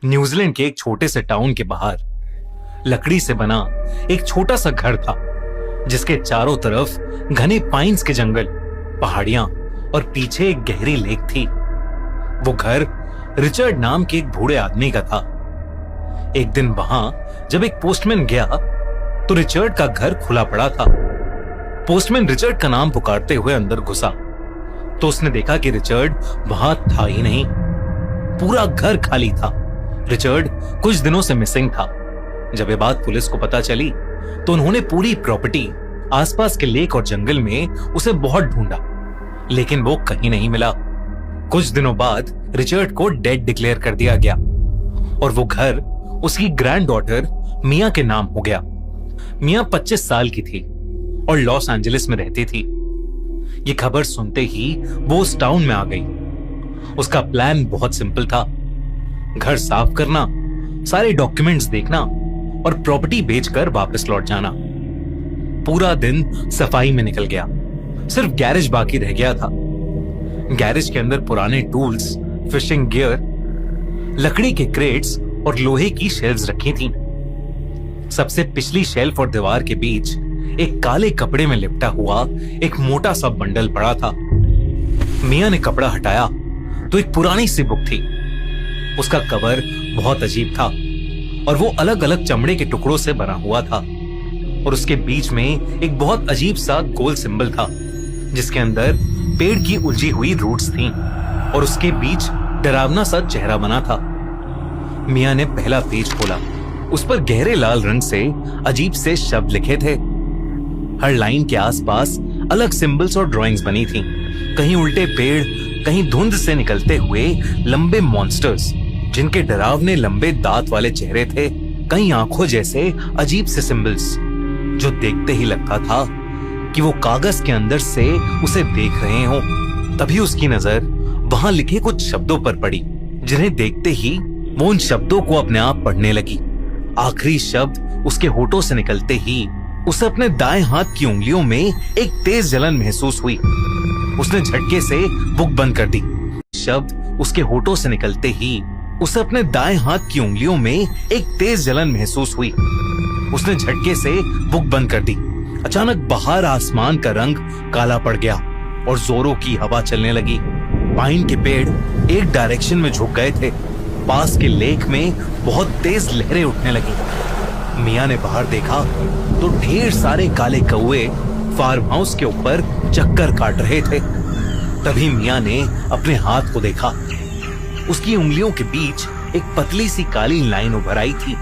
New Zealand के एक छोटे से टाउन के बाहर लकड़ी से बना एक छोटा सा घर था, जिसके चारों तरफ घने पाइन्स के जंगल, पहाड़ियां और पीछे एक गहरी लेक थी। वो घर रिचर्ड नाम के एक बूढ़े आदमी का था। एक दिन वहां जब एक पोस्टमैन गया तो रिचर्ड का घर खुला पड़ा था। पोस्टमैन रिचर्ड का नाम पुकारते हुए अंदर घुसा तो उसने देखा कि रिचर्ड वहां था ही नहीं। पूरा घर खाली था। रिचर्ड कुछ दिनों से मिसिंग था। जब ये बात पुलिस को पता चली तो उन्होंने पूरी प्रॉपर्टी, आसपास के लेक और जंगल में उसे बहुत ढूंढा, लेकिन वो कहीं नहीं मिला। कुछ दिनों बाद रिचर्ड को डेड डिक्लेयर कर दिया गया और वो घर उसकी ग्रैंड डॉटर मिया के नाम हो गया। मिया 25 साल की थी और लॉस एंजलिस में रहती थी। ये खबर सुनते ही वो उस टाउन में आ गई। उसका प्लान बहुत सिंपल था, घर साफ करना, सारे डॉक्यूमेंट्स देखना और प्रॉपर्टी बेचकर वापस लौट जाना। पूरा दिन सफाई में निकल गया। सिर्फ गैरेज बाकी रह गया था। गैरेज के अंदर पुराने टूल्स, फिशिंग गियर, लकड़ी के क्रेट्स और लोहे की शेल्व्स रखी थीं। सबसे पिछली शेल्फ और दीवार के बीच एक काले कपड़े में लिपटा हुआ एक मोटा सा बंडल पड़ा था। मिया ने कपड़ा हटाया तो एक पुरानी सी बुक थी। उसका कवर बहुत अजीब था और वो अलग अलग चमड़े के टुकड़ों से बना हुआ था और उसके बीच में एक बहुत अजीब सा गोल सिंबल था, जिसके अंदर पेड़ की उलझी हुई रूट्स थीं और उसके बीच डरावना सा चेहरा बना था। मिया ने पहला पेज खोला। उस पर गहरे लाल रंग से अजीब से शब्द लिखे थे। हर लाइन के आसपास अलग सिंबल्स और ड्राइंग्स बनी थीं। कहीं उल्टे पेड़, कहीं धुंध से निकलते हुए लंबे मॉन्स्टर्स जिनके डरावने लंबे दांत वाले चेहरे थे, कहीं आंखों जैसे अजीब से सिंबल्स जो देखते ही लगता था कि वो कागज के अंदर से उसे देख रहे हों। तभी उसकी नजर वहां लिखे कुछ शब्दों पर पड़ी, जिन्हें देखते ही वो उन शब्दों को अपने आप पढ़ने लगी। आखिरी शब्द उसके होठों से निकलते ही उसे अपने दाएं हाथ की उंगलियों में एक तेज जलन महसूस हुई। उसने झटके से बुक बंद कर दी। शब्द उसके होठों से निकलते ही उसे अपने दाएं हाथ की उंगलियों में एक तेज जलन महसूस हुई। उसने झटके से बुक बंद कर दी। अचानक बाहर आसमान का रंग काला पड़ गया और जोरों की हवा चलने लगी। पाइन के पेड़ एक डायरेक्शन में झुक गए थे। पास के लेक में बहुत तेज लहरें उठने लगी। मिया ने बाहर देखा तो ढेर सारे काले कौवे फार्म हाउस के ऊपर चक्कर काट रहे थे। तभी मिया ने अपने हाथ को देखा। उसकी उंगलियों के बीच एक पतली सी काली लाइन उभर आई थी।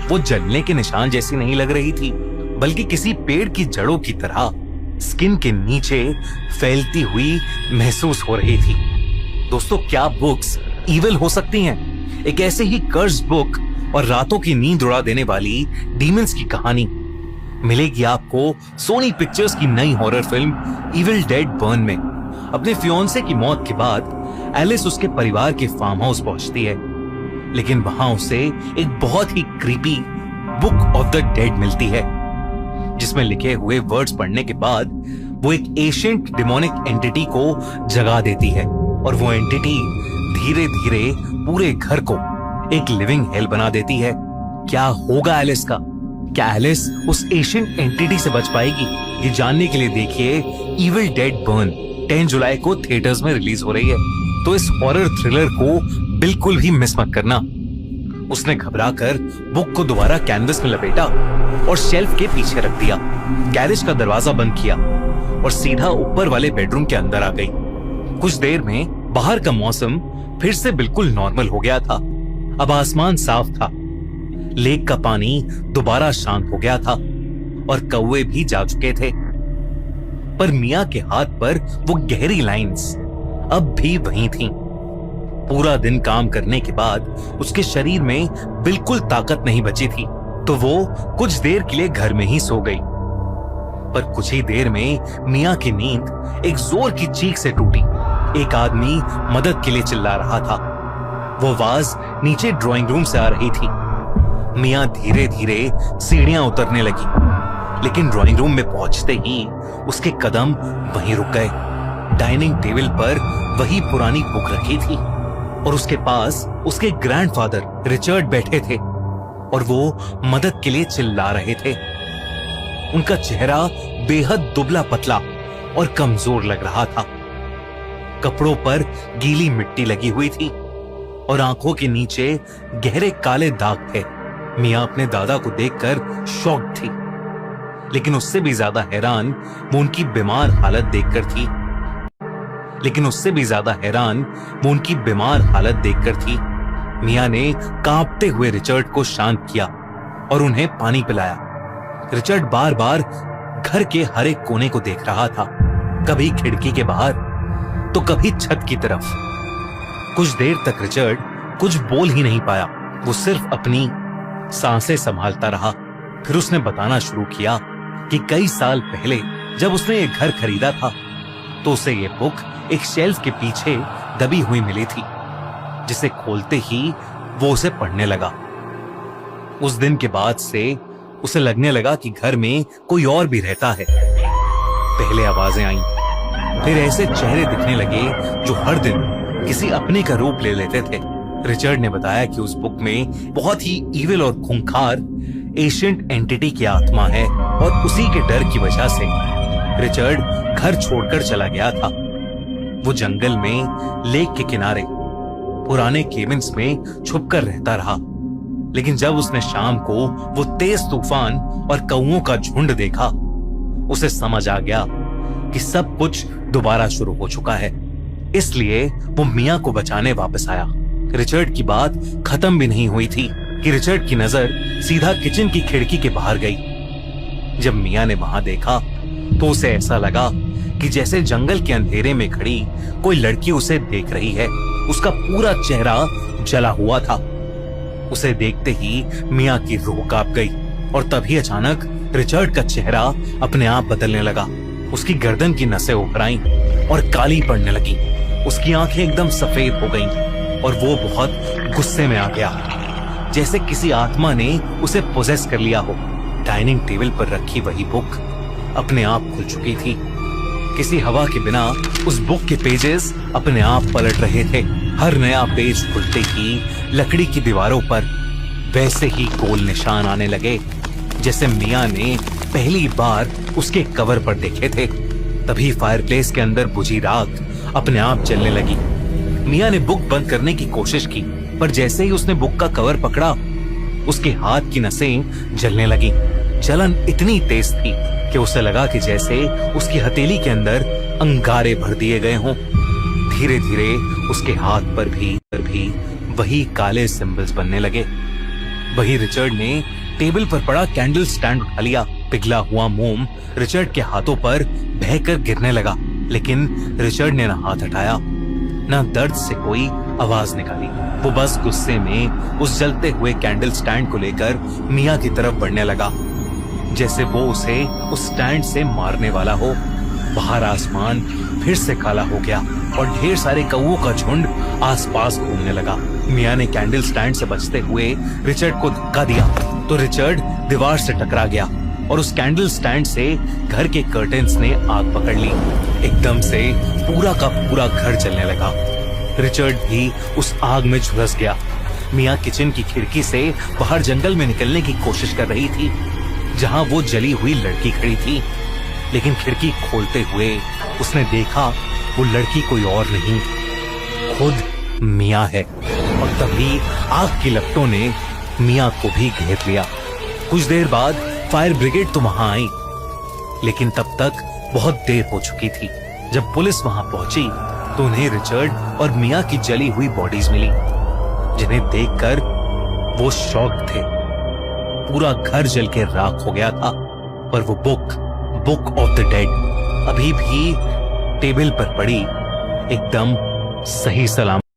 वो जलने के निशान जैसी नहीं लग रही थी, बल्कि किसी पेड़ की जड़ों की तरह स्किन के नीचे फैलती हुई महसूस हो रही थी। दोस्तों, क्या बुक्स इविल हो सकती हैं? एक ऐसे ही कर्स बुक और रातों की नींद उड़ा देने वाली डीमंस की कहानी मिलेगी आपको सोनी पिक्चर्स की नई horror film evil dead burn में। अपने फियोंसे की मौत के बाद एलिस उसके परिवार के फार्म हाउस पहुंचती है, लेकिन वहां उसे एक बहुत ही creepy book of the dead मिलती है, जिसमें लिखे हुए वर्ड्स पढ़ने के बाद वो एक एशियंट डिमोनिक एंटिटी को जगा देती है और वो एंटिटी धीरे धीरे पूरे घर को एक लिविंग हेल बना देती है। क्या होगा एलिस का? क्या एलिस उस एशियंट एंटिटी से बच पाएगी? ये जानने के लिए देखिए इविल डेड बर्न 10 जुलाई को थिएटर्स में रिलीज हो रही है, तो इस हॉरर थ्रिलर को बिल्कुल भी मिस मत करना। उसने घबराकर बुक को दोबारा कैनवस में लपेटा और शेल्फ के पीछे रख दिया। गैरेज का दरवाजा बंद किया और सीधा ऊपर वाले बेडरूम के अंदर आ गई। कुछ देर में बाहर का मौसम फिर से बिल्कुल नॉर्मल हो गया था। अब आसमान साफ था, लेक का पानी दोबारा शांत हो गया था और कौवे भी जा चुके थे। पर मिया के हाथ पर वो गहरी लाइंस अब भी वहीं थीं। पूरा दिन काम करने के बाद उसके शरीर में बिल्कुल ताकत नहीं बची थी, तो वो कुछ देर के लिए घर में ही सो गई। पर कुछ ही देर में मिया की नींद एक जोर की चीख से टूटी। एक आदमी मदद के लिए चिल्ला रहा था। वो आवाज नीचे ड्राइंग रूम से आ रही थी। मिया धीरे धीरे सीढ़ियां उतरने लगी, लेकिन ड्राइंग रूम में पहुंचते ही उसके कदम वहीं रुक गए। डाइनिंग टेबल पर वही पुरानी बुक रखी थी। और उसके पास उसके ग्रैंडफादर रिचर्ड बैठे थे और वो मदद के लिए चिल्ला रहे थे। उनका चेहरा बेहद दुबला पतला और कमजोर लग रहा था। कपड़ों पर गीली मिट्टी लगी हुई थी और आंखों के नीचे गहरे काले दाग थे। मियां अपने दादा को देखकर शॉक थी, लेकिन उससे भी ज्यादा हैरान वो उनकी बीमार हालत देखकर थी। मियां ने कांपते हुए रिचर्ड को शांत किया और उन्हें पानी पिलाया। रिचर्ड बार बार घर के हर एक कोने को देख रहा था, कभी खिड़की के बाहर तो कभी छत की तरफ। कुछ देर तक रिचर्ड कुछ बोल ही नहीं पाया। वो सिर्फ अपनी सांसें संभालता रहा। फिर उसने बताना शुरू किया कि कई साल पहले जब उसने ये घर खरीदा था तो उसे ये बुक एक शेल्फ के पीछे दबी हुई मिली थी, जिसे खोलते ही वो उसे पढ़ने लगा। उस दिन के बाद से उसे लगने लगा कि घर में कोई और भी रहता है। पहले आवाजें आईं, फिर ऐसे चेहरे दिखने लगे जो हर दिन किसी अपने का रूप ले लेते थे। रिचर्ड ने बताया कि उस बुक में बहुत ही ईविल और खूंखार एशियंट एंटिटी की आत्मा है और उसी के डर की वजह से रिचर्ड घर छोड़कर चला गया था। वो जंगल में लेक के किनारे पुराने केबिन्स में छुपकर रहता रहा, लेकिन जब उसने शाम को वो तेज तूफान और कौओं का झुंड देखा, उसे समझ आ गया कि सब कुछ दोबारा शुरू हो चुका है। इसलिए वो मियां को बचाने वापस आया। रिचर्ड की बात खत्म भी नहीं हुई थी कि रिचर्ड की नजर सीधा किचन की खिड़की के बाहर गई। जब मियां ने वहां देखा तो उसे ऐसा लगा कि जैसे जंगल के अंधेरे में खड़ी कोई लड़की उसे देख रही है। उसका पूरा चेहरा जला हुआ था। उसे देखते ही मियां की रूह कांप गई और तभी अचानक रिचर्ड का चेहरा अपने आप बदलने लगा। उसकी गर्दन की नसें उभर आईं और काली पड़ने लगी। उसकी आंखें एकदम सफेद हो गईं और वो बहुत गुस्से में आ गया, जैसे किसी आत्मा ने उसे पोजेस कर लिया हो। डाइनिंग टेबल पर रखी वही बुक अपने आप खुल चुकी थी। किसी हवा के बिना उस बुक के पेजेस अपने आप पलट रहे थे। हर नया पेज खुलते ही लकड़ी की दीवारों पर वैसे ही गोल निशान आने लगे जैसे मियां ने पहली बार उसके कवर पर देखे थे। तभी फायरप्लेस के अंदर बुझी राख अपने आप जलने लगी। मियां ने बुक बंद करने की कोशिश की, पर जैसे ही उसने बुक का कवर पकड़ा, उसके हाथ की नसें जलने लगी। जलन इतनी तेज थी कि उसे लगा कि जैसे उसकी हथेली के अंदर अंगारे भर दिए गए हों। धीरे धीरे उसके हाथ पर भी वही काले सिंबल्स बनने लगे। वही रिचर्ड ने टेबल पर पड़ा कैंडल स्टैंड उठा लिया। पिघला हुआ मोम रिचर्ड के हाथों पर बहकर गिरने लगा, लेकिन रिचर्ड ने ना हाथ हटाया, ना दर्द से कोई आवाज निकाली। वो बस गुस्से में उस जलते हुए कैंडल स्टैंड को लेकर मियां की तरफ बढ़ने लगा, जैसे वो उसे उस स्टैंड से मारने वाला हो। बाहर आसमान फिर से काला हो गया और ढेर सारे कौओं का झुंड आसपास घूमने लगा। मियां ने कैंडल स्टैंड से बचते हुए रिचर्ड को धक्का दिया तो रिचर्ड दीवार से टकरा गया और उस कैंडल स्टैंड से घर के कर्टेन्स ने आग पकड़ ली। एकदम से पूरा का पूरा घर जलने लगा। रिचर्ड भी उस आग में झुलस गया। मियां किचन की खिड़की से बाहर जंगल में निकलने की कोशिश कर रही थी, जहां वो जली हुई लड़की खड़ी थी, लेकिन खिड़की खोलते हुए उसने देखा वो लड़की कोई और नहीं, खुद मियां है। और तभी आग की लपटों ने मियां को भी घेर लिया। कुछ देर बाद फायर ब्रिगेड तो वहां आई, लेकिन तब तक बहुत देर हो चुकी थी। जब पुलिस वहां पहुंची तो उन्हें रिचर्ड और मियां की जली हुई बॉडीज मिली, जिन्हें देखकर वो शॉक थे। पूरा घर जल के राख हो गया था, पर वो बुक ऑफ द डेड अभी भी टेबल पर पड़ी, एकदम सही सलामत।